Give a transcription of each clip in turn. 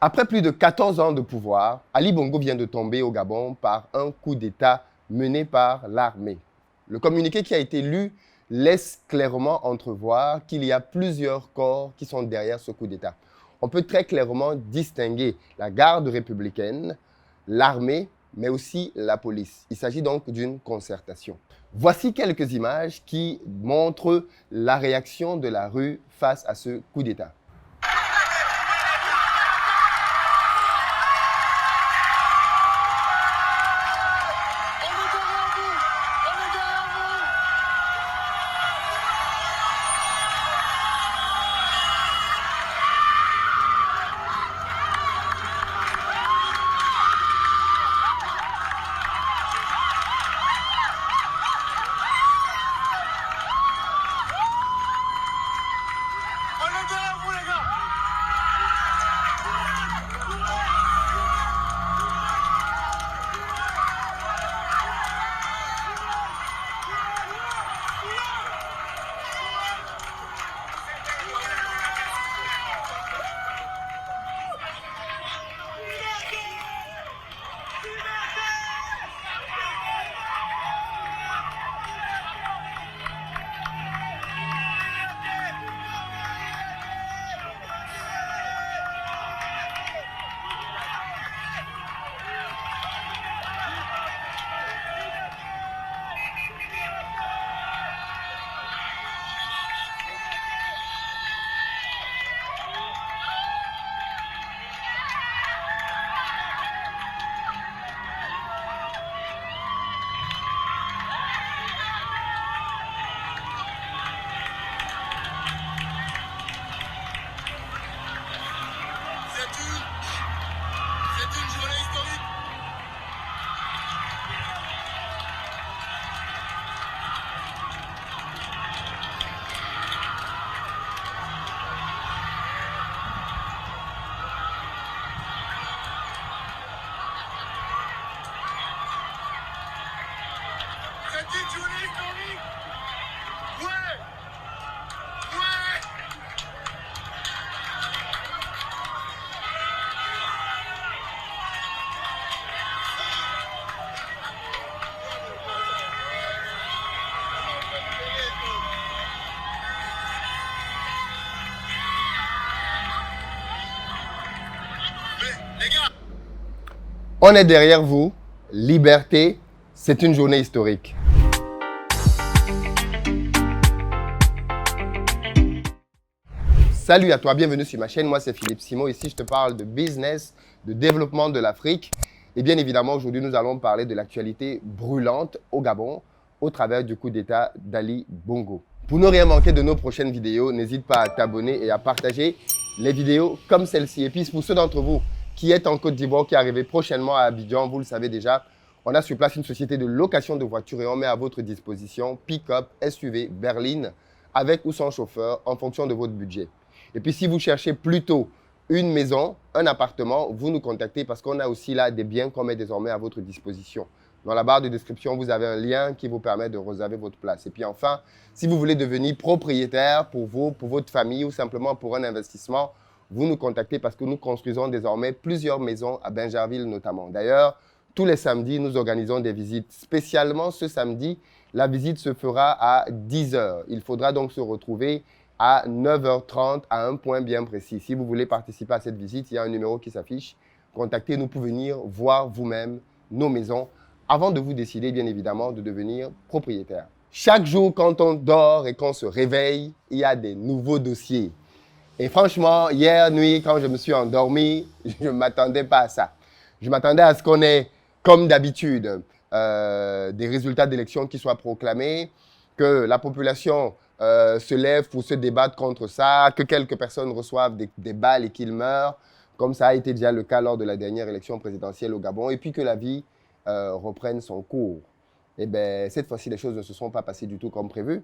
Après plus de 14 ans de pouvoir, Ali Bongo vient de tomber au Gabon par un coup d'État mené par l'armée. Le communiqué qui a été lu laisse clairement entrevoir qu'il y a plusieurs corps qui sont derrière ce coup d'État. On peut très clairement distinguer la garde républicaine, l'armée, mais aussi la police. Il s'agit donc d'une concertation. Voici quelques images qui montrent la réaction de la rue face à ce coup d'État. C'est une journée historique. C'est une journée historique. Ouais. Ouais. Mais, les gars. On est derrière vous. Liberté, c'est une journée historique. Salut à toi, bienvenue sur ma chaîne. Moi, c'est Philippe Simon. Ici, je te parle de business, de développement de l'Afrique. Et bien évidemment, aujourd'hui, nous allons parler de l'actualité brûlante au Gabon au travers du coup d'État d'Ali Bongo. Pour ne rien manquer de nos prochaines vidéos, n'hésite pas à t'abonner et à partager les vidéos comme celle-ci. Et puis, pour ceux d'entre vous qui êtes en Côte d'Ivoire, qui arrivez prochainement à Abidjan, vous le savez déjà, on a sur place une société de location de voitures et on met à votre disposition pick-up, SUV, berline, avec ou sans chauffeur, en fonction de votre budget. Et puis, si vous cherchez plutôt une maison, un appartement, vous nous contactez parce qu'on a aussi là des biens qu'on met désormais à votre disposition. Dans la barre de description, vous avez un lien qui vous permet de réserver votre place. Et puis enfin, si vous voulez devenir propriétaire pour vous, pour votre famille ou simplement pour un investissement, vous nous contactez parce que nous construisons désormais plusieurs maisons à Bingerville notamment. D'ailleurs, tous les samedis, nous organisons des visites. Spécialement ce samedi, la visite se fera à 10 h. Il faudra donc se retrouver à 9h30 à un point bien précis. Si vous voulez participer à cette visite, il y a un numéro qui s'affiche. Contactez-nous pour venir voir vous-même nos maisons avant de vous décider, bien évidemment, de devenir propriétaire. Chaque jour, quand on dort et qu'on se réveille, il y a des nouveaux dossiers. Et franchement, hier nuit, quand je me suis endormi, je ne m'attendais pas à ça. Je m'attendais à ce qu'on ait, comme d'habitude, des résultats d'élections qui soient proclamés, que la population se lève pour se débattre contre ça, que quelques personnes reçoivent des balles et qu'ils meurent, comme ça a été déjà le cas lors de la dernière élection présidentielle au Gabon, et puis que la vie reprenne son cours. Et bien, cette fois-ci, les choses ne se sont pas passées du tout comme prévu.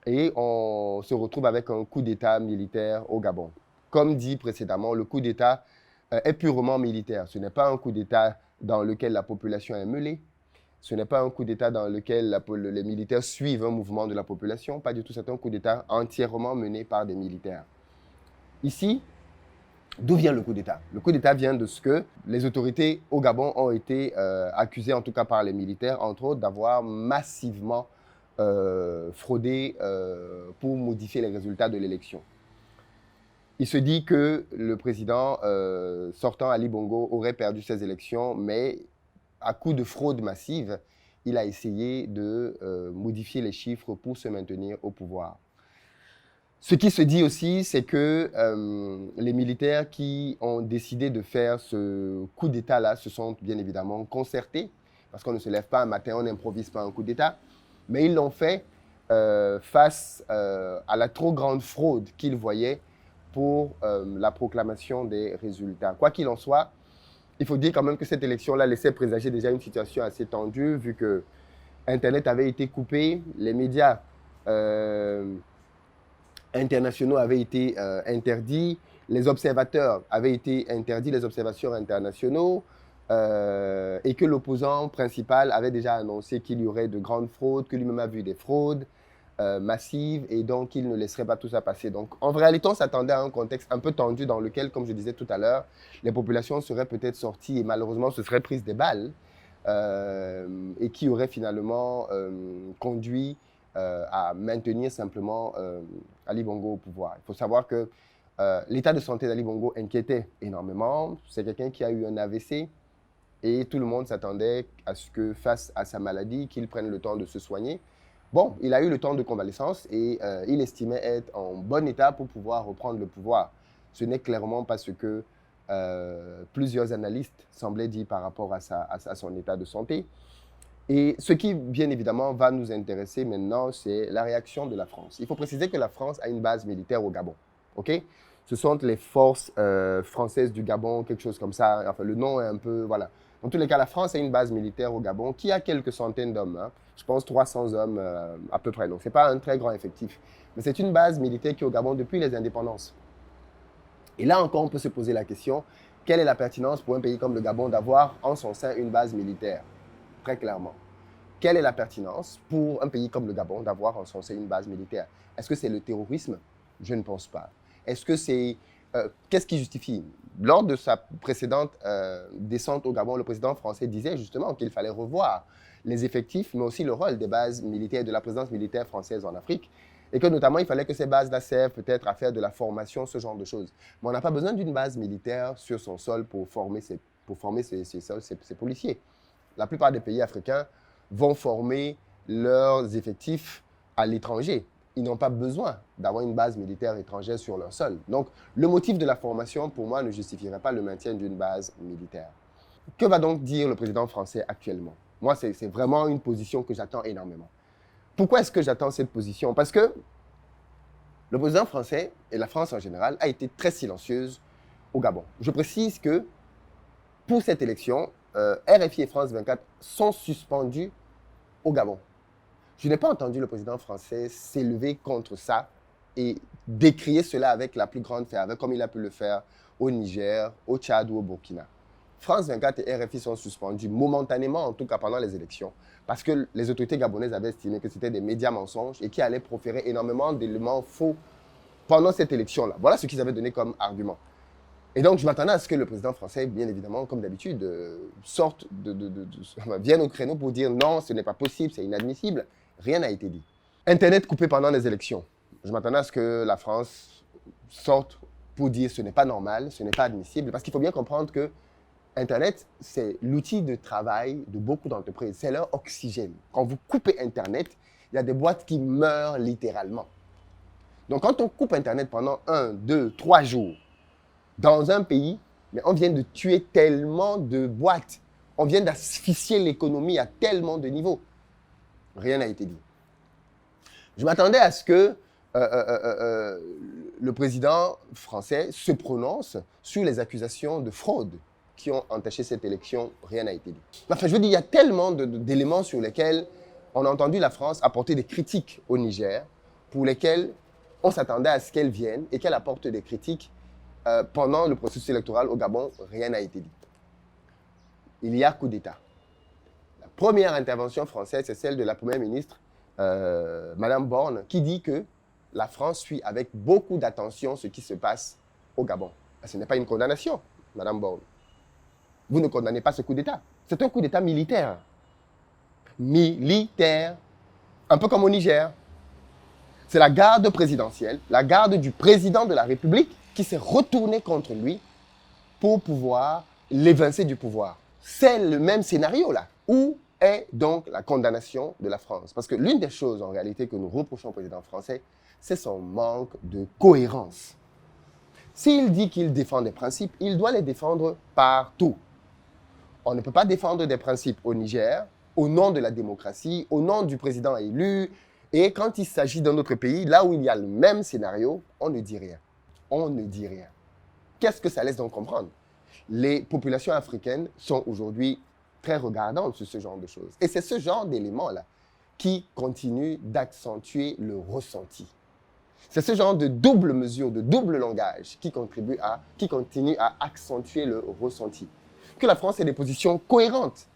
Et on se retrouve avec un coup d'État militaire au Gabon. Comme dit précédemment, le coup d'État est purement militaire. Ce n'est pas un coup d'État dans lequel la population est mêlée. Ce n'est pas un coup d'État dans lequel les militaires suivent un mouvement de la population. Pas du tout, c'est un coup d'État entièrement mené par des militaires. Ici, D'où vient le coup d'État? Le coup d'État vient de ce que les autorités au Gabon ont été accusées, en tout cas par les militaires, entre autres, d'avoir massivement fraudé pour modifier les résultats de l'élection. Il se dit que le président sortant, Ali Bongo, aurait perdu ces élections, mais à coup de fraude massive, il a essayé de modifier les chiffres pour se maintenir au pouvoir. Ce qui se dit aussi, c'est que les militaires qui ont décidé de faire ce coup d'État-là se sont bien évidemment concertés, parce qu'on ne se lève pas un matin, on n'improvise pas un coup d'État, mais ils l'ont fait face à la trop grande fraude qu'ils voyaient pour la proclamation des résultats. Quoi qu'il en soit, il faut dire quand même que cette élection-là laissait présager déjà une situation assez tendue, vu que Internet avait été coupé, les médias internationaux avaient été interdits, les observateurs avaient été interdits, les observateurs internationaux, et que l'opposant principal avait déjà annoncé qu'il y aurait de grandes fraudes, que lui-même a vu des fraudes massives, et donc il ne laisserait pas tout ça passer. Donc en réalité, on s'attendait à un contexte un peu tendu dans lequel, comme je disais tout à l'heure, les populations seraient peut-être sorties et malheureusement se seraient prises des balles, et qui aurait finalement conduit à maintenir simplement Ali Bongo au pouvoir. Il faut savoir que l'état de santé d'Ali Bongo inquiétait énormément. C'est quelqu'un qui a eu un AVC et tout le monde s'attendait à ce que, face à sa maladie, qu'il prenne le temps de se soigner. Bon, il a eu le temps de convalescence et il estimait être en bon état pour pouvoir reprendre le pouvoir. Ce n'est clairement pas ce que plusieurs analystes semblaient dire par rapport à son état de santé. Et ce qui, bien évidemment, va nous intéresser maintenant, c'est la réaction de la France. Il faut préciser que la France a une base militaire au Gabon. Okay? Ce sont les forces françaises du Gabon, quelque chose comme ça. Enfin, le nom est un peu... Voilà. Dans tous les cas, la France a une base militaire au Gabon qui a quelques centaines d'hommes. Hein. Je pense 300 hommes à peu près. Donc, ce n'est pas un très grand effectif. Mais c'est une base militaire qui est au Gabon depuis les indépendances. Et là encore, on peut se poser la question, quelle est la pertinence pour un pays comme le Gabon d'avoir en son sein une base militaire? Très clairement. Quelle est la pertinence pour un pays comme le Gabon d'avoir en son sein une base militaire? Est-ce que c'est le terrorisme? Je ne pense pas. Est-ce que c'est... qu'est-ce qui justifie? Lors de sa précédente descente au Gabon, le président français disait justement qu'il fallait revoir les effectifs, mais aussi le rôle des bases militaires, de la présence militaire française en Afrique, et que notamment il fallait que ces bases-là servent peut-être à faire de la formation, ce genre de choses. Mais on n'a pas besoin d'une base militaire sur son sol pour former ses policiers. La plupart des pays africains vont former leurs effectifs à l'étranger. Ils n'ont pas besoin d'avoir une base militaire étrangère sur leur sol. Donc, le motif de la formation, pour moi, ne justifierait pas le maintien d'une base militaire. Que va donc dire le président français actuellement? Moi, c'est vraiment une position que j'attends énormément. Pourquoi est-ce que j'attends cette position? Parce que le président français, et la France en général, a été très silencieuse au Gabon. Je précise que pour cette élection, RFI et France 24 sont suspendus au Gabon. Je n'ai pas entendu le président français s'élever contre ça et décrier cela avec la plus grande ferveur, comme il a pu le faire au Niger, au Tchad ou au Burkina. France 24 et RFI sont suspendus momentanément, en tout cas pendant les élections, parce que les autorités gabonaises avaient estimé que c'était des médias mensonges et qui allaient proférer énormément d'éléments faux pendant cette élection-là. Voilà ce qu'ils avaient donné comme argument. Et donc, je m'attendais à ce que le président français, bien évidemment, comme d'habitude, vienne au créneau pour dire non, ce n'est pas possible, c'est inadmissible. Rien n'a été dit. Internet coupé pendant les élections. Je m'attendais à ce que la France sorte pour dire ce n'est pas normal, ce n'est pas admissible, parce qu'il faut bien comprendre que Internet, c'est l'outil de travail de beaucoup d'entreprises. C'est leur oxygène. Quand vous coupez Internet, il y a des boîtes qui meurent littéralement. Donc, quand on coupe Internet pendant 1, 2, 3 jours, dans un pays, mais on vient de tuer tellement de boîtes. On vient d'asphyxier l'économie à tellement de niveaux. Rien n'a été dit. Je m'attendais à ce que le président français se prononce sur les accusations de fraude qui ont entaché cette élection. Rien n'a été dit. Enfin, je veux dire, il y a tellement d'éléments sur lesquels on a entendu la France apporter des critiques au Niger, pour lesquels on s'attendait à ce qu'elle vienne et qu'elle apporte des critiques pendant le processus électoral au Gabon. Rien n'a été dit. Il y a coup d'État. La première intervention française, c'est celle de la première ministre, Madame Borne, qui dit que la France suit avec beaucoup d'attention ce qui se passe au Gabon. Ce n'est pas une condamnation, Madame Borne. Vous ne condamnez pas ce coup d'État. C'est un coup d'État militaire. Militaire. Un peu comme au Niger. C'est la garde présidentielle, la garde du président de la République qui s'est retournée contre lui pour pouvoir l'évincer du pouvoir. C'est le même scénario là. Où est donc la condamnation de la France? Parce que l'une des choses en réalité que nous reprochons au président français, c'est son manque de cohérence. S'il dit qu'il défend des principes, il doit les défendre partout. On ne peut pas défendre des principes au Niger, au nom de la démocratie, au nom du président élu. Et quand il s'agit d'un autre pays, là où il y a le même scénario, on ne dit rien. On ne dit rien. Qu'est-ce que ça laisse donc comprendre? Les populations africaines sont aujourd'hui très regardantes sur ce genre de choses. Et c'est ce genre d'éléments-là qui continue d'accentuer le ressenti. C'est ce genre de double mesure, de double langage qui continue à accentuer le ressenti. Que la France ait des positions cohérentes.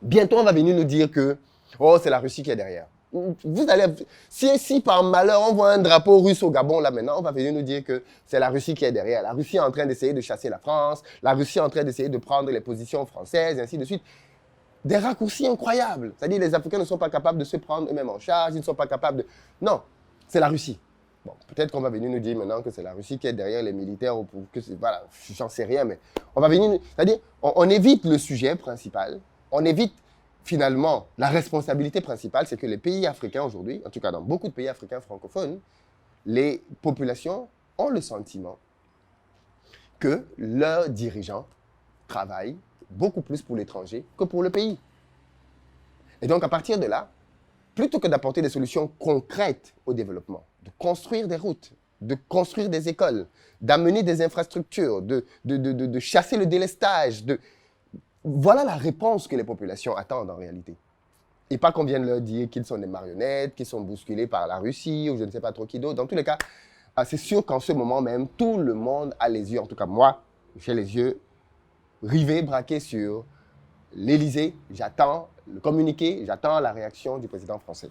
Bientôt, on va venir nous dire que oh, c'est la Russie qui est derrière. Vous allez, si par malheur on voit un drapeau russe au Gabon là maintenant, on va venir nous dire que c'est la Russie qui est derrière. La Russie est en train d'essayer de chasser la France, la Russie est en train d'essayer de prendre les positions françaises, et ainsi de suite. Des raccourcis incroyables. C'est-à-dire les Africains ne sont pas capables de se prendre eux-mêmes en charge, ils ne sont pas capables de... Non, c'est la Russie. Bon, peut-être qu'on va venir nous dire maintenant que c'est la Russie qui est derrière les militaires, ou que c'est... Voilà, j'en sais rien, mais on va venir... C'est-à-dire, on évite le sujet principal, on évite finalement la responsabilité principale, c'est que les pays africains aujourd'hui, en tout cas dans beaucoup de pays africains francophones, les populations ont le sentiment que leurs dirigeants travaillent beaucoup plus pour l'étranger que pour le pays. Et donc, à partir de là, plutôt que d'apporter des solutions concrètes au développement, de construire des routes, de construire des écoles, d'amener des infrastructures, de chasser le délestage, voilà la réponse que les populations attendent en réalité. Et pas qu'on vienne leur dire qu'ils sont des marionnettes, qu'ils sont bousculés par la Russie ou je ne sais pas trop qui d'autre. Dans tous les cas, c'est sûr qu'en ce moment même, tout le monde a les yeux, en tout cas moi, j'ai les yeux rivés, braqués sur l'Élysée. J'attends le communiqué, j'attends la réaction du président français.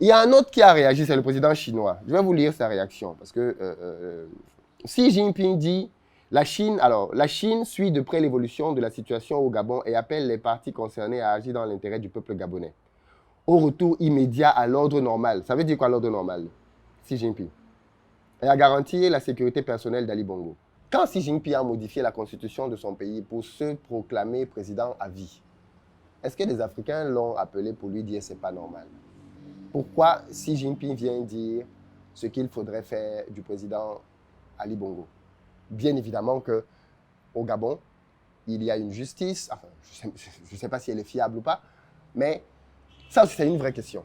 Il y a un autre qui a réagi, c'est le président chinois. Je vais vous lire sa réaction parce que Xi Jinping dit la Chine suit de près l'évolution de la situation au Gabon et appelle les parties concernées à agir dans l'intérêt du peuple gabonais. Au retour immédiat à l'ordre normal. Ça veut dire quoi l'ordre normal? Xi Jinping. Et à garantir la sécurité personnelle d'Ali Bongo. Quand Xi Jinping a modifié la constitution de son pays pour se proclamer président à vie, est-ce que des Africains l'ont appelé pour lui dire c'est pas normal? Pourquoi Xi Jinping vient dire ce qu'il faudrait faire du président Ali Bongo? Bien évidemment qu'au Gabon, il y a une justice, enfin, je ne sais pas si elle est fiable ou pas, mais ça aussi c'est une vraie question.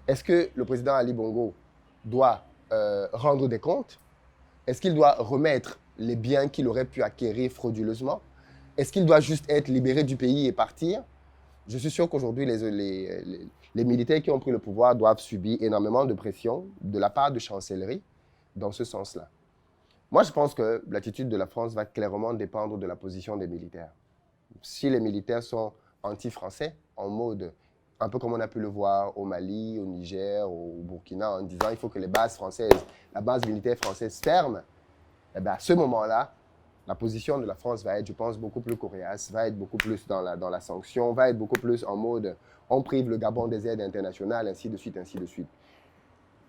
Est-ce que le président Ali Bongo doit rendre des comptes? Est-ce qu'il doit remettre les biens qu'il aurait pu acquérir frauduleusement? Est-ce qu'il doit juste être libéré du pays et partir? Je suis sûr qu'aujourd'hui, les militaires qui ont pris le pouvoir doivent subir énormément de pression de la part de chancellerie dans ce sens-là. Moi, je pense que l'attitude de la France va clairement dépendre de la position des militaires. Si les militaires sont anti-français, en mode, un peu comme on a pu le voir au Mali, au Niger, au Burkina, en disant il faut que les bases françaises, la base militaire française ferme, eh bien, à ce moment-là, la position de la France va être, je pense, beaucoup plus coriace, va être beaucoup plus dans la sanction, va être beaucoup plus en mode on prive le Gabon des aides internationales, ainsi de suite, ainsi de suite.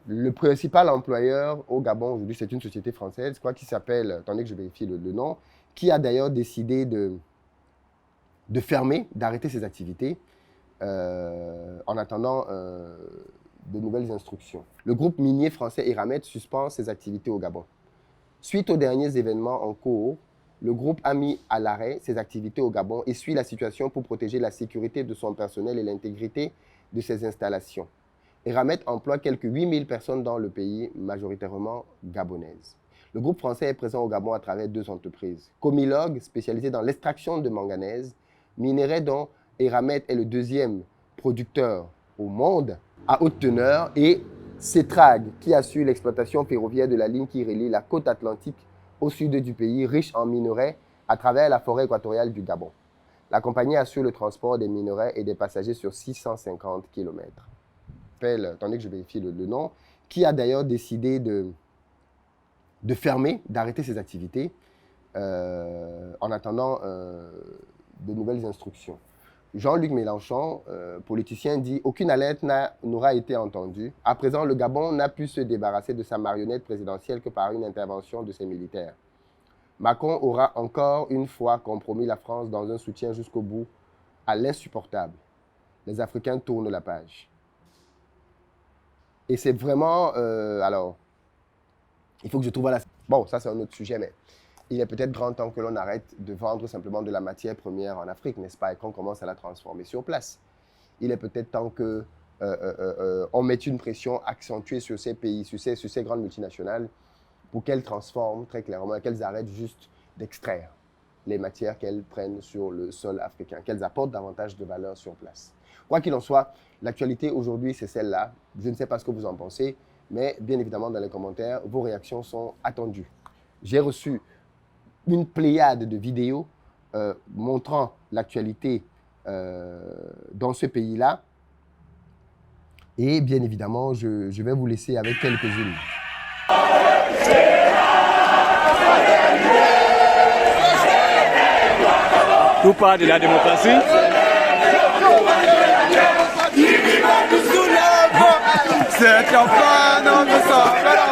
Le principal employeur au Gabon aujourd'hui, c'est une société française, quoi, qui s'appelle, attendez que je vérifie le nom, qui a d'ailleurs décidé de fermer, d'arrêter ses activités en attendant de nouvelles instructions. Le groupe minier français Eramet suspend ses activités au Gabon. Suite aux derniers événements en cours, le groupe a mis à l'arrêt ses activités au Gabon et suit la situation pour protéger la sécurité de son personnel et l'intégrité de ses installations. Eramet emploie quelques 8000 personnes dans le pays, majoritairement gabonaises. Le groupe français est présent au Gabon à travers 2 entreprises. Comilog, spécialisée dans l'extraction de manganèse, minerai dont Eramet est le 2e producteur au monde à haute teneur, et Cetrag, qui assure l'exploitation ferroviaire de la ligne qui relie la côte atlantique au sud du pays, riche en minerais à travers la forêt équatoriale du Gabon. La compagnie assure le transport des minerais et des passagers sur 650 km. Attendez que je vérifie le nom, qui a d'ailleurs décidé de fermer, d'arrêter ses activités en attendant de nouvelles instructions. Jean-Luc Mélenchon, politicien, dit « Aucune alerte n'aura été entendue. À présent, le Gabon n'a pu se débarrasser de sa marionnette présidentielle que par une intervention de ses militaires. Macron aura encore une fois compromis la France dans un soutien jusqu'au bout à l'insupportable. Les Africains tournent la page. » Et c'est vraiment... alors, il faut que je trouve la... Bon, ça c'est un autre sujet, mais il est peut-être grand temps que l'on arrête de vendre simplement de la matière première en Afrique, n'est-ce pas, et qu'on commence à la transformer sur place. Il est peut-être temps que on mette une pression accentuée sur ces pays, sur ces grandes multinationales, pour qu'elles transforment très clairement, qu'elles arrêtent juste d'extraire les matières qu'elles prennent sur le sol africain, qu'elles apportent davantage de valeur sur place. Quoi qu'il en soit, l'actualité aujourd'hui, c'est celle-là. Je ne sais pas ce que vous en pensez, mais bien évidemment, dans les commentaires, vos réactions sont attendues. J'ai reçu une pléiade de vidéos montrant l'actualité dans ce pays-là. Et bien évidemment, je vais vous laisser avec quelques-unes. Tout part de la démocratie. C'est un fan, on me sort.